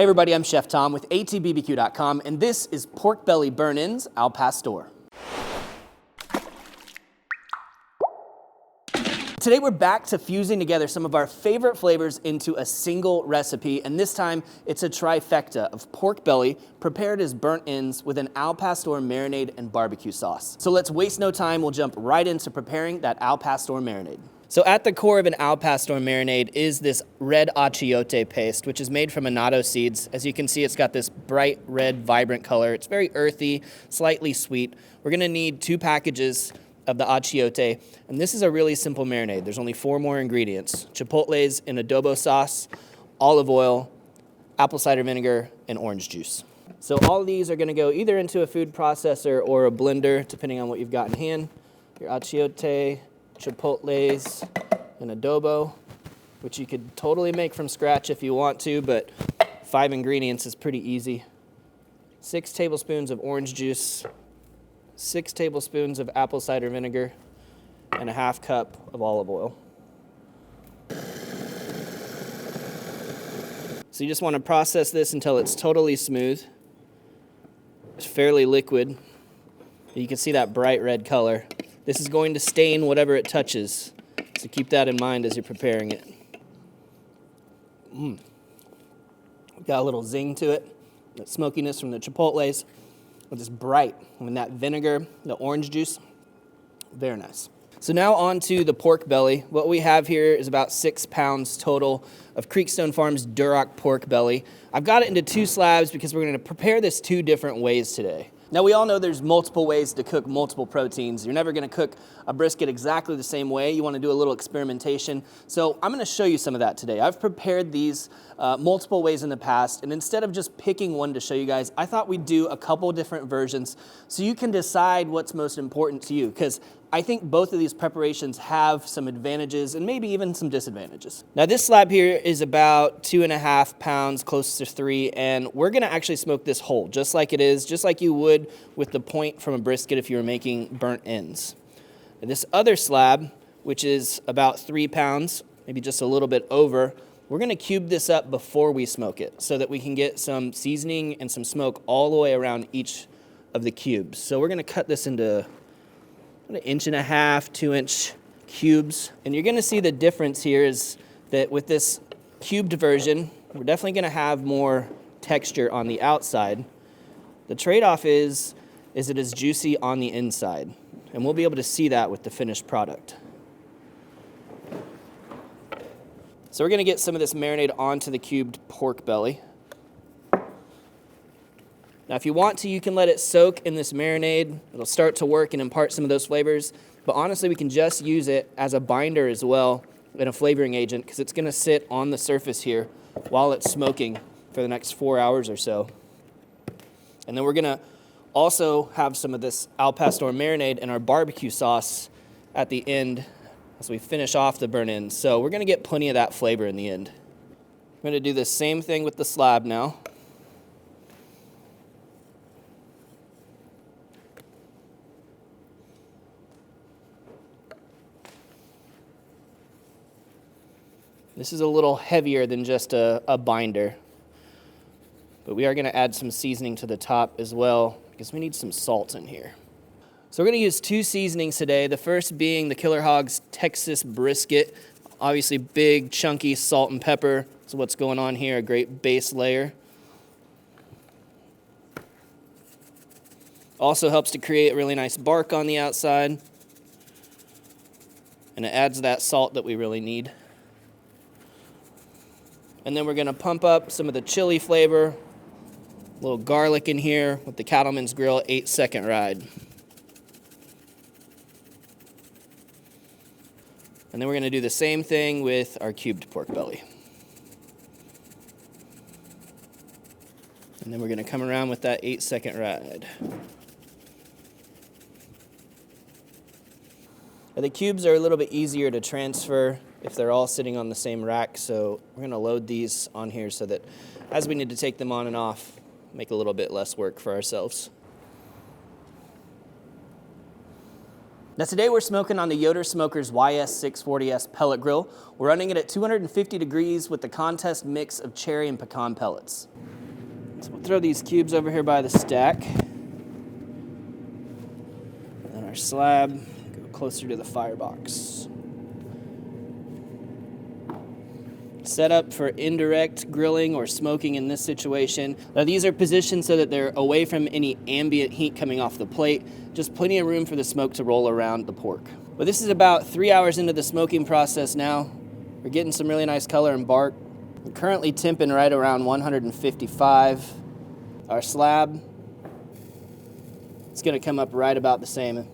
Hey everybody, I'm Chef Tom with atbbq.com, and this is pork belly burn-ins al pastor. Today we're back to fusing together some of our favorite flavors into a single recipe, and this time it's a trifecta of pork belly prepared as burnt ends with an al pastor marinade and barbecue sauce. So let's waste no time, we'll jump right into preparing that al pastor marinade. So at the core of an al pastor marinade is this red achiote paste, which is made from annatto seeds. As you can see, it's got this bright red, vibrant color. It's very earthy, slightly sweet. We're gonna need 2 packages of the achiote, and this is a really simple marinade. There's only 4 more ingredients: chipotles in adobo sauce, olive oil, apple cider vinegar, and orange juice. So all of these are gonna go either into a food processor or a blender, depending on what you've got in hand. Your achiote, chipotles, and adobo, which you could totally make from scratch if you want to, but 5 ingredients is pretty easy. 6 tablespoons of orange juice, 6 tablespoons of apple cider vinegar, and a 1/2 cup of olive oil. So you just want to process this until it's totally smooth. It's fairly liquid. You can see that bright red color. This is going to stain whatever it touches, so keep that in mind as you're preparing it. Got a little zing to it, that smokiness from the chipotles. It's bright, and that vinegar, the orange juice, very nice. So now on to the pork belly. What we have here is about 6 pounds total of Creekstone Farms Duroc pork belly. I've got it into 2 slabs because we're gonna prepare this 2 different ways today. Now we all know there's multiple ways to cook multiple proteins. You're never gonna cook a brisket exactly the same way. You wanna do a little experimentation. So I'm gonna show you some of that today. I've prepared these multiple ways in the past, and instead of just picking one to show you guys, I thought we'd do a couple different versions so you can decide what's most important to you, because I think both of these preparations have some advantages and maybe even some disadvantages. Now this slab here is about 2.5 pounds, close to 3, and we're gonna actually smoke this whole, just like it is, just like you would with the point from a brisket if you were making burnt ends. And this other slab, which is about 3 pounds, maybe just a little bit over, we're gonna cube this up before we smoke it so that we can get some seasoning and some smoke all the way around each of the cubes. So we're gonna cut this into 1.5 to 2-inch cubes. And you're gonna see the difference here is that with this cubed version, we're definitely gonna have more texture on the outside. The trade-off is it is juicy on the inside. And we'll be able to see that with the finished product. So we're gonna get some of this marinade onto the cubed pork belly. Now if you want to, you can let it soak in this marinade. It'll start to work and impart some of those flavors. But honestly, we can just use it as a binder as well and a flavoring agent, because it's gonna sit on the surface here while it's smoking for the next 4 hours or so. And then we're gonna also have some of this al pastor marinade and our barbecue sauce at the end as we finish off the burn-ins. So we're gonna get plenty of that flavor in the end. I'm gonna do the same thing with the slab now. This is a little heavier than just a binder, but we are gonna add some seasoning to the top as well because we need some salt in here. So we're gonna use 2 seasonings today. The first being the Killer Hogs Texas brisket. Obviously big, chunky salt and pepper. So what's going on here, a great base layer. Also helps to create a really nice bark on the outside. And it adds that salt that we really need. And then we're gonna pump up some of the chili flavor, a little garlic in here with the Cattleman's Grill 8-second ride. And then we're gonna do the same thing with our cubed pork belly. And then we're gonna come around with that 8-second ride. Now, the cubes are a little bit easier to transfer if they're all sitting on the same rack, so we're gonna load these on here so that as we need to take them on and off, make a little bit less work for ourselves. Now today we're smoking on the Yoder Smokers YS640S pellet grill. We're running it at 250 degrees with the contest mix of cherry and pecan pellets. So we'll throw these cubes over here by the stack. And our slab, go closer to the firebox. Set up for indirect grilling or smoking in this situation. Now these are positioned so that they're away from any ambient heat coming off the plate. Just plenty of room for the smoke to roll around the pork. But this is about 3 hours into the smoking process now. We're getting some really nice color and bark. We're currently temping right around 155. Our slab, it's gonna come up right about the same,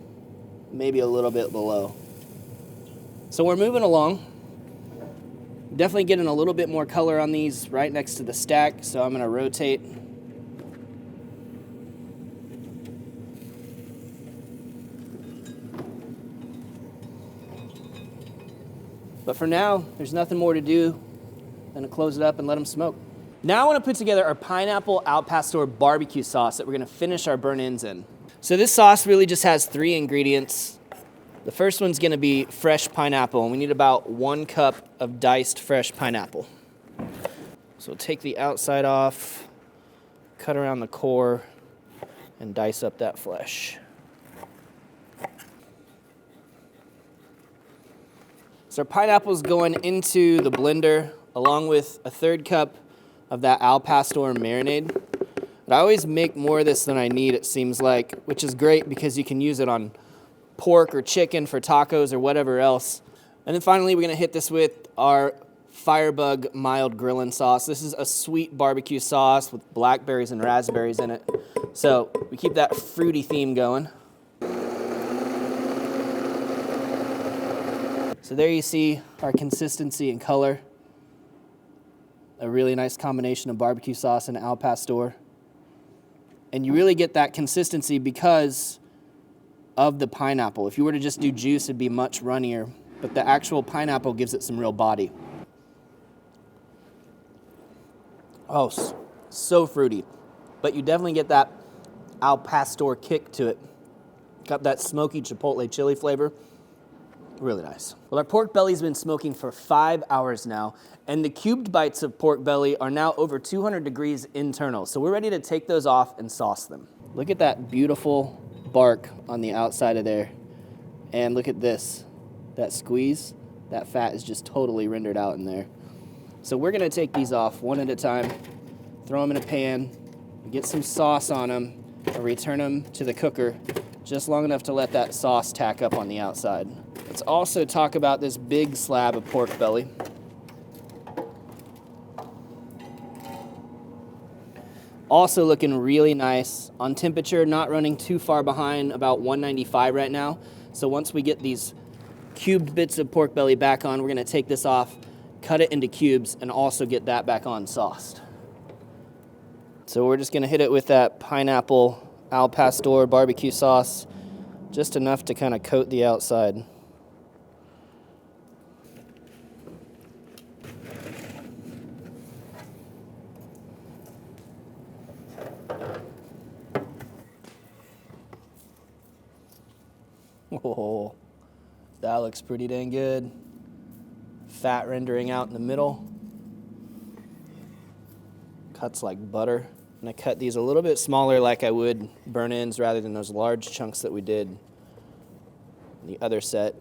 maybe a little bit below. So we're moving along. Definitely getting a little bit more color on these right next to the stack, so I'm gonna rotate. But for now, there's nothing more to do than to close it up and let them smoke. Now I want to put together our pineapple al pastor barbecue sauce that we're going to finish our burnt ends in. So this sauce really just has 3 ingredients. The first one's going to be fresh pineapple, and we need about 1 cup of diced fresh pineapple. So take the outside off, cut around the core, and dice up that flesh. So our pineapple's going into the blender along with a 1/3 cup of that al pastor marinade. But I always make more of this than I need, it seems like, which is great because you can use it on pork or chicken for tacos or whatever else. And then finally, we're gonna hit this with our Firebug mild grilling sauce. This is a sweet barbecue sauce with blackberries and raspberries in it. So we keep that fruity theme going. So there you see our consistency and color. A really nice combination of barbecue sauce and al pastor. And you really get that consistency because of the pineapple. If you were to just do juice, it'd be much runnier, but the actual pineapple gives it some real body. Oh, so fruity. But you definitely get that al pastor kick to it. Got that smoky chipotle chili flavor. Really nice. Well, our pork belly's been smoking for 5 hours now, and the cubed bites of pork belly are now over 200 degrees internal. So we're ready to take those off and sauce them. Look at that beautiful bark on the outside of there. And look at this, that squeeze, that fat is just totally rendered out in there. So we're gonna take these off one at a time, throw them in a pan, get some sauce on them, and return them to the cooker just long enough to let that sauce tack up on the outside. Let's also talk about this big slab of pork belly. Also looking really nice. On temperature, not running too far behind, about 195 right now. So once we get these cubed bits of pork belly back on, we're gonna take this off, cut it into cubes, and also get that back on sauced. So we're just gonna hit it with that pineapple al pastor barbecue sauce, just enough to kind of coat the outside. Oh, that looks pretty dang good. Fat rendering out in the middle. Cuts like butter. And I cut these a little bit smaller like I would burn ends rather than those large chunks that we did in the other set.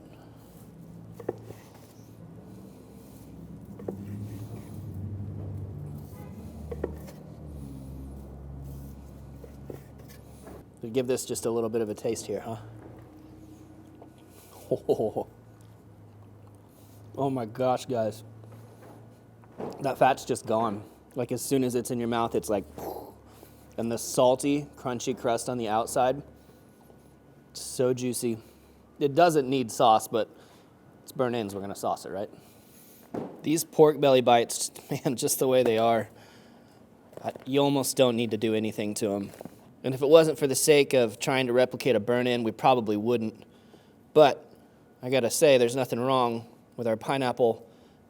We'll give this just a little bit of a taste here, huh? Oh my gosh, guys. That fat's just gone. Like as soon as it's in your mouth, it's like, and the salty, crunchy crust on the outside, it's so juicy. It doesn't need sauce, but it's burnt ends, we're gonna sauce it, right? These pork belly bites, man, just the way they are, you almost don't need to do anything to them. And if it wasn't for the sake of trying to replicate a burnt end, we probably wouldn't. But I gotta say, there's nothing wrong with our pineapple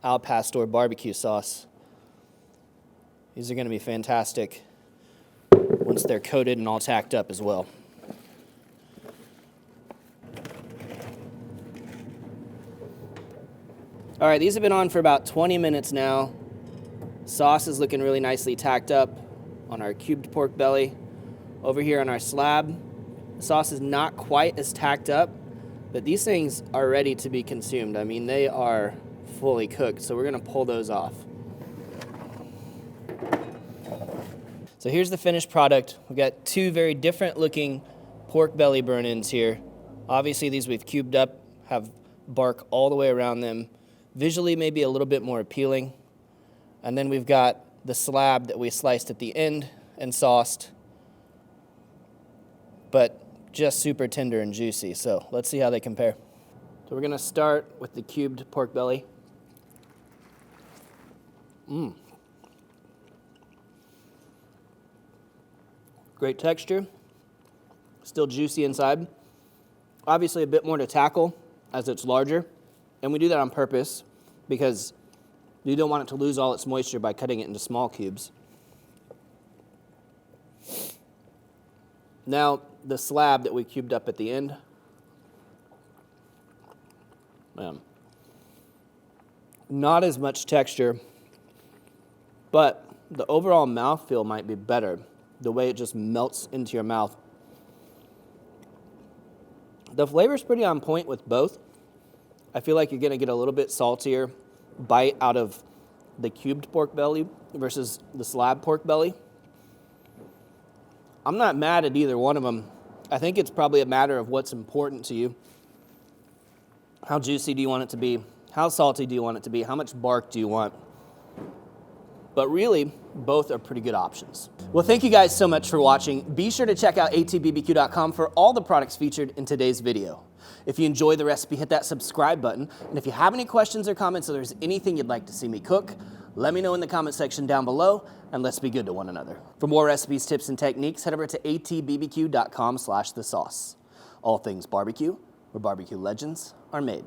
al pastor barbecue sauce. These are gonna be fantastic once they're coated and all tacked up as well. All right, these have been on for about 20 minutes now. Sauce is looking really nicely tacked up on our cubed pork belly. Over here on our slab, the sauce is not quite as tacked up, but these things are ready to be consumed. I mean, they are fully cooked, so we're gonna pull those off. So here's the finished product. We've got two very different looking pork belly burn-ins here. Obviously these we've cubed up, have bark all the way around them. Visually maybe a little bit more appealing. And then we've got the slab that we sliced at the end and sauced, but just super tender and juicy. So let's see how they compare. So we're gonna start with the cubed pork belly. Great texture, still juicy inside. Obviously a bit more to tackle as it's larger, and we do that on purpose because you don't want it to lose all its moisture by cutting it into small cubes. Now, the slab that we cubed up at the end, not as much texture, but the overall mouthfeel might be better. The way it just melts into your mouth. The flavor's pretty on point with both. I feel like you're gonna get a little bit saltier bite out of the cubed pork belly versus the slab pork belly. I'm not mad at either one of them. I think it's probably a matter of what's important to you. How juicy do you want it to be? How salty do you want it to be? How much bark do you want? But really, both are pretty good options. Well, thank you guys so much for watching. Be sure to check out atbbq.com for all the products featured in today's video. If you enjoy the recipe, hit that subscribe button. And if you have any questions or comments or there's anything you'd like to see me cook, let me know in the comment section down below, and let's be good to one another. For more recipes, tips, and techniques, head over to atbbq.com/thesauce. All things barbecue, where barbecue legends are made.